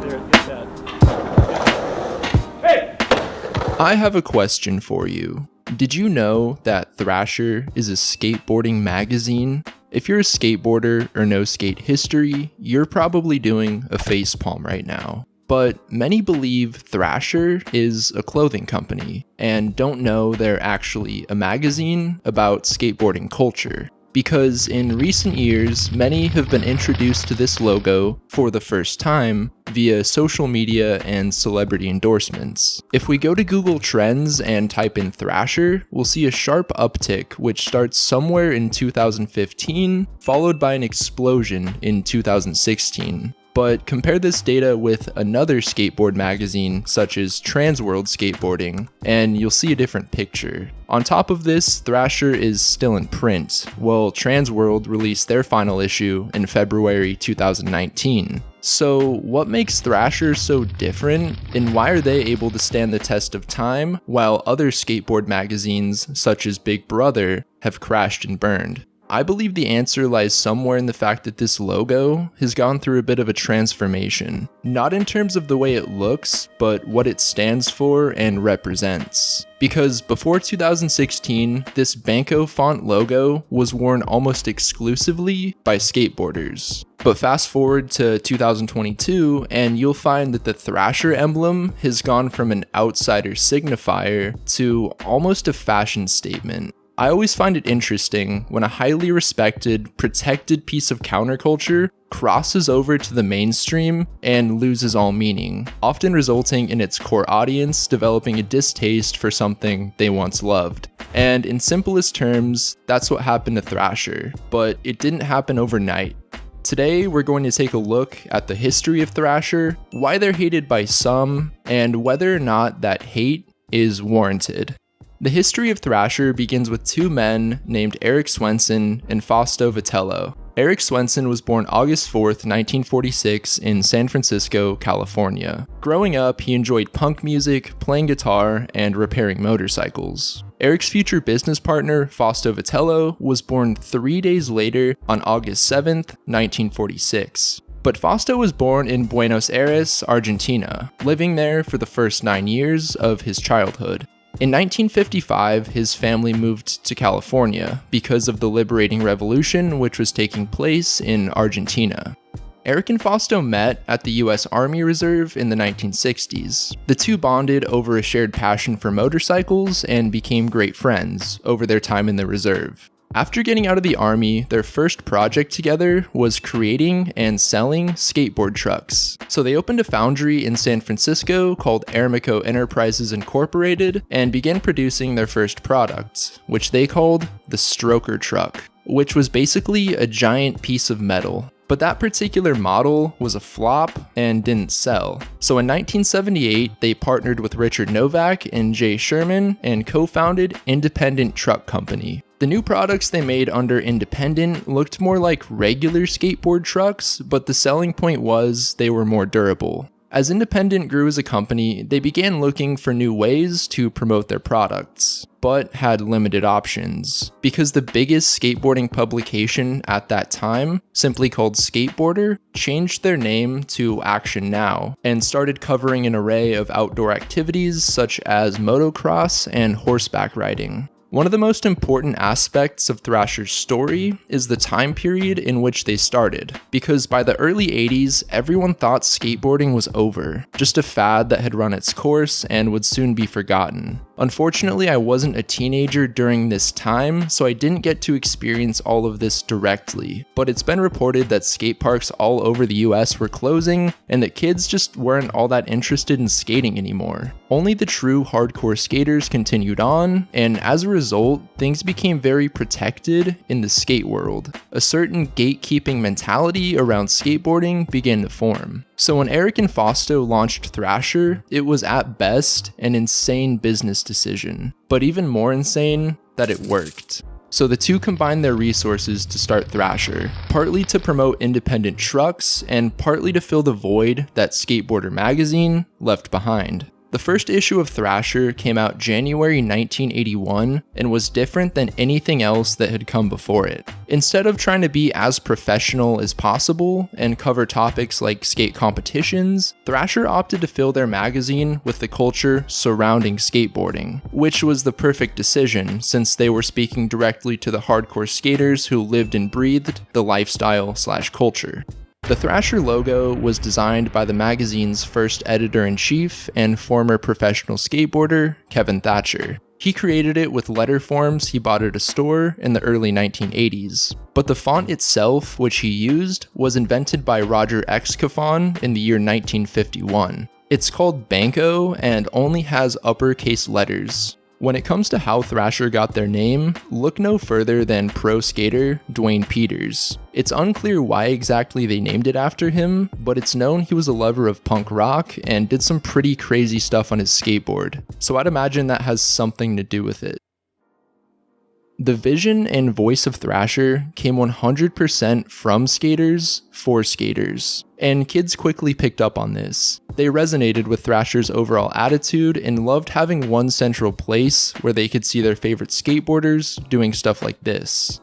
there. Get that. Hey! I have a question for you. Did you know that Thrasher is a skateboarding magazine? If you're a skateboarder or know skate history, you're probably doing a facepalm right now. But many believe Thrasher is a clothing company and don't know they're actually a magazine about skateboarding culture. Because in recent years, many have been introduced to this logo for the first time via social media and celebrity endorsements. If we go to Google Trends and type in Thrasher, we'll see a sharp uptick which starts somewhere in 2015, followed by an explosion in 2016. But compare this data with another skateboard magazine such as Transworld Skateboarding, and you'll see a different picture. On top of this, Thrasher is still in print, while Transworld released their final issue in February 2019. So what makes Thrasher so different, and why are they able to stand the test of time while other skateboard magazines such as Big Brother have crashed and burned? I believe the answer lies somewhere in the fact that this logo has gone through a bit of a transformation. Not in terms of the way it looks, but what it stands for and represents. Because before 2016, this Banco font logo was worn almost exclusively by skateboarders. But fast forward to 2022, and you'll find that the Thrasher emblem has gone from an outsider signifier to almost a fashion statement. I always find it interesting when a highly respected, protected piece of counterculture crosses over to the mainstream and loses all meaning, often resulting in its core audience developing a distaste for something they once loved. And in simplest terms, that's what happened to Thrasher, but it didn't happen overnight. Today, we're going to take a look at the history of Thrasher, why they're hated by some, and whether or not that hate is warranted. The history of Thrasher begins with two men named Eric Swenson and Fausto Vitello. Eric Swenson was born August 4th, 1946 in San Francisco, California. Growing up, he enjoyed punk music, playing guitar, and repairing motorcycles. Eric's future business partner, Fausto Vitello, was born 3 days later on August 7th, 1946. But Fausto was born in Buenos Aires, Argentina, living there for the first 9 years of his childhood. In 1955, his family moved to California because of the Liberating Revolution which was taking place in Argentina. Eric and Fausto met at the US Army Reserve in the 1960s. The two bonded over a shared passion for motorcycles and became great friends over their time in the reserve. After getting out of the army, their first project together was creating and selling skateboard trucks. So they opened a foundry in San Francisco called Aramico Enterprises Incorporated and began producing their first product, which they called the Stroker truck, which was basically a giant piece of metal. But that particular model was a flop and didn't sell. So in 1978, they partnered with Richard Novak and Jay Sherman and co-founded Independent Truck Company. The new products they made under Independent looked more like regular skateboard trucks, but the selling point was they were more durable. As Independent grew as a company, they began looking for new ways to promote their products, but had limited options. Because the biggest skateboarding publication at that time, simply called Skateboarder, changed their name to Action Now, and started covering an array of outdoor activities such as motocross and horseback riding. One of the most important aspects of Thrasher's story is the time period in which they started, because by the early 80s, everyone thought skateboarding was over, just a fad that had run its course and would soon be forgotten. Unfortunately, I wasn't a teenager during this time, so I didn't get to experience all of this directly, but it's been reported that skate parks all over the US were closing, and that kids just weren't all that interested in skating anymore. Only the true hardcore skaters continued on, and as a result, things became very protected in the skate world. A certain gatekeeping mentality around skateboarding began to form. So when Eric and Fausto launched Thrasher, it was at best an insane business decision, but even more insane that it worked. So the two combined their resources to start Thrasher, partly to promote independent trucks and partly to fill the void that Skateboarder magazine left behind. The first issue of Thrasher came out January 1981 and was different than anything else that had come before it. Instead of trying to be as professional as possible and cover topics like skate competitions, Thrasher opted to fill their magazine with the culture surrounding skateboarding, which was the perfect decision since they were speaking directly to the hardcore skaters who lived and breathed the lifestyle/culture. The Thrasher logo was designed by the magazine's first editor-in-chief and former professional skateboarder, Kevin Thrasher. He created it with letter forms he bought at a store in the early 1980s. But the font itself, which he used, was invented by Roger Excafon in the year 1951. It's called Banco and only has uppercase letters. When it comes to how Thrasher got their name, look no further than pro skater Dwayne Peters. It's unclear why exactly they named it after him, but it's known he was a lover of punk rock and did some pretty crazy stuff on his skateboard, so I'd imagine that has something to do with it. The vision and voice of Thrasher came 100% from skaters for skaters, and kids quickly picked up on this. They resonated with Thrasher's overall attitude and loved having one central place where they could see their favorite skateboarders doing stuff like this.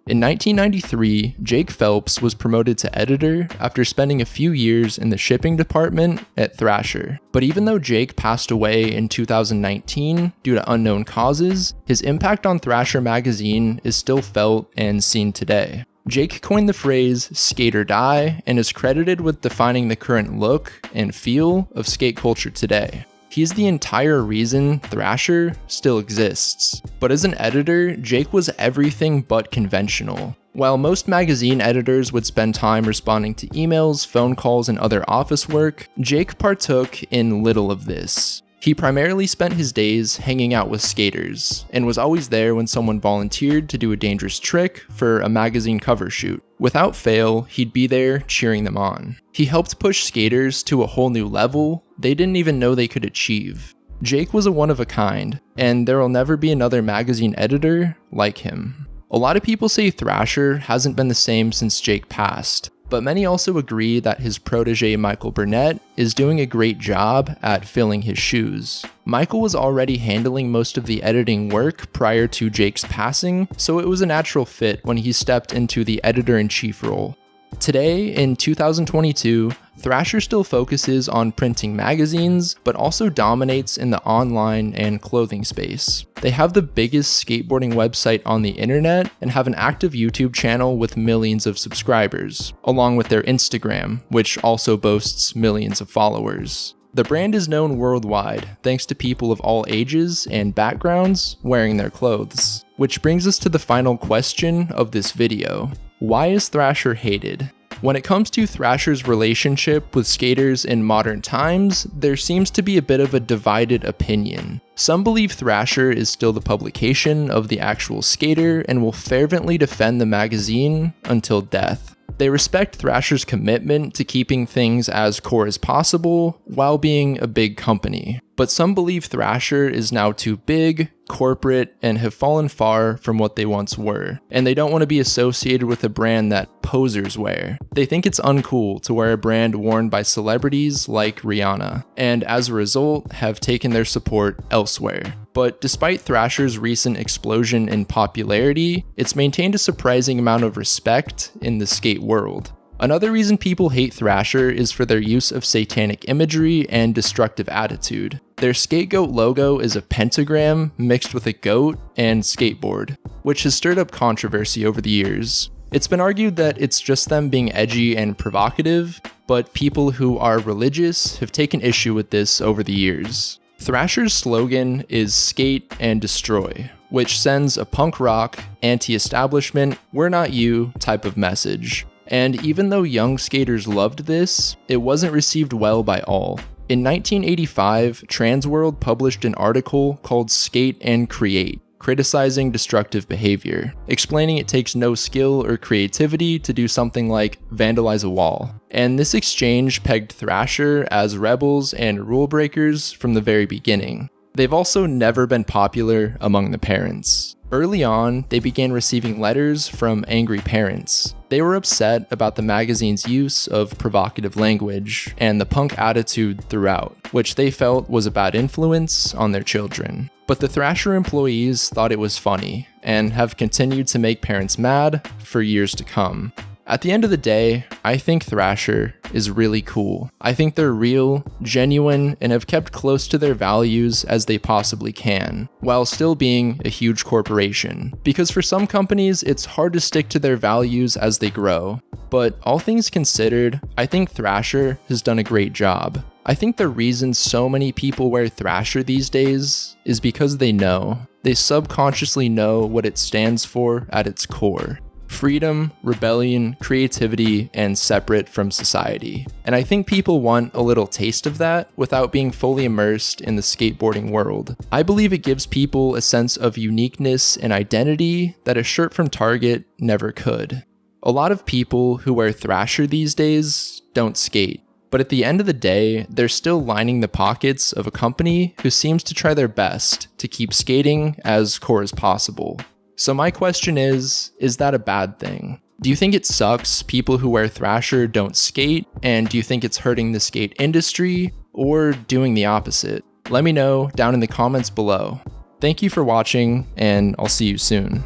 In 1993, Jake Phelps was promoted to editor after spending a few years in the shipping department at Thrasher. But even though Jake passed away in 2019 due to unknown causes, his impact on Thrasher magazine is still felt and seen today. Jake coined the phrase "skate or die" and is credited with defining the current look and feel of skate culture today. He's the entire reason Thrasher still exists. But as an editor, Jake was everything but conventional. While most magazine editors would spend time responding to emails, phone calls, and other office work, Jake partook in little of this. He primarily spent his days hanging out with skaters, and was always there when someone volunteered to do a dangerous trick for a magazine cover shoot. Without fail, he'd be there cheering them on. He helped push skaters to a whole new level they didn't even know they could achieve. Jake was a one of a kind, and there will never be another magazine editor like him. A lot of people say Thrasher hasn't been the same since Jake passed, but many also agree that his protege Michael Burnett is doing a great job at filling his shoes. Michael was already handling most of the editing work prior to Jake's passing, so it was a natural fit when he stepped into the editor-in-chief role. Today, in 2022, Thrasher still focuses on printing magazines, but also dominates in the online and clothing space. They have the biggest skateboarding website on the internet and have an active YouTube channel with millions of subscribers, along with their Instagram, which also boasts millions of followers. The brand is known worldwide thanks to people of all ages and backgrounds wearing their clothes. Which brings us to the final question of this video. Why is Thrasher hated? When it comes to Thrasher's relationship with skaters in modern times, there seems to be a bit of a divided opinion. Some believe Thrasher is still the publication of the actual skater and will fervently defend the magazine until death. They respect Thrasher's commitment to keeping things as core as possible while being a big company. But some believe Thrasher is now too big, corporate, and have fallen far from what they once were, and they don't want to be associated with a brand that posers wear. They think it's uncool to wear a brand worn by celebrities like Rihanna, and as a result have taken their support elsewhere. But despite Thrasher's recent explosion in popularity, it's maintained a surprising amount of respect in the skate world. Another reason people hate Thrasher is for their use of satanic imagery and destructive attitude. Their scapegoat logo is a pentagram mixed with a goat and skateboard, which has stirred up controversy over the years. It's been argued that it's just them being edgy and provocative, but people who are religious have taken issue with this over the years. Thrasher's slogan is "Skate and Destroy," which sends a punk rock, anti-establishment, "we're not you" type of message. And even though young skaters loved this, it wasn't received well by all. In 1985, Transworld published an article called "Skate and Create," criticizing destructive behavior, explaining it takes no skill or creativity to do something like vandalize a wall. And this exchange pegged Thrasher as rebels and rule breakers from the very beginning. They've also never been popular among the parents. Early on, they began receiving letters from angry parents. They were upset about the magazine's use of provocative language and the punk attitude throughout, which they felt was a bad influence on their children. But the Thrasher employees thought it was funny and have continued to make parents mad for years to come. At the end of the day, I think Thrasher is really cool. I think they're real, genuine, and have kept close to their values as they possibly can, while still being a huge corporation. Because for some companies, it's hard to stick to their values as they grow. But all things considered, I think Thrasher has done a great job. I think the reason so many people wear Thrasher these days is because they know. They subconsciously know what it stands for at its core. Freedom, rebellion, creativity, and separate from society. And I think people want a little taste of that without being fully immersed in the skateboarding world. I believe it gives people a sense of uniqueness and identity that a shirt from Target never could. A lot of people who wear Thrasher these days don't skate, but at the end of the day, they're still lining the pockets of a company who seems to try their best to keep skating as core as possible. So my question is that a bad thing? Do you think it sucks people who wear Thrasher don't skate? And do you think it's hurting the skate industry or doing the opposite? Let me know down in the comments below. Thank you for watching, and I'll see you soon.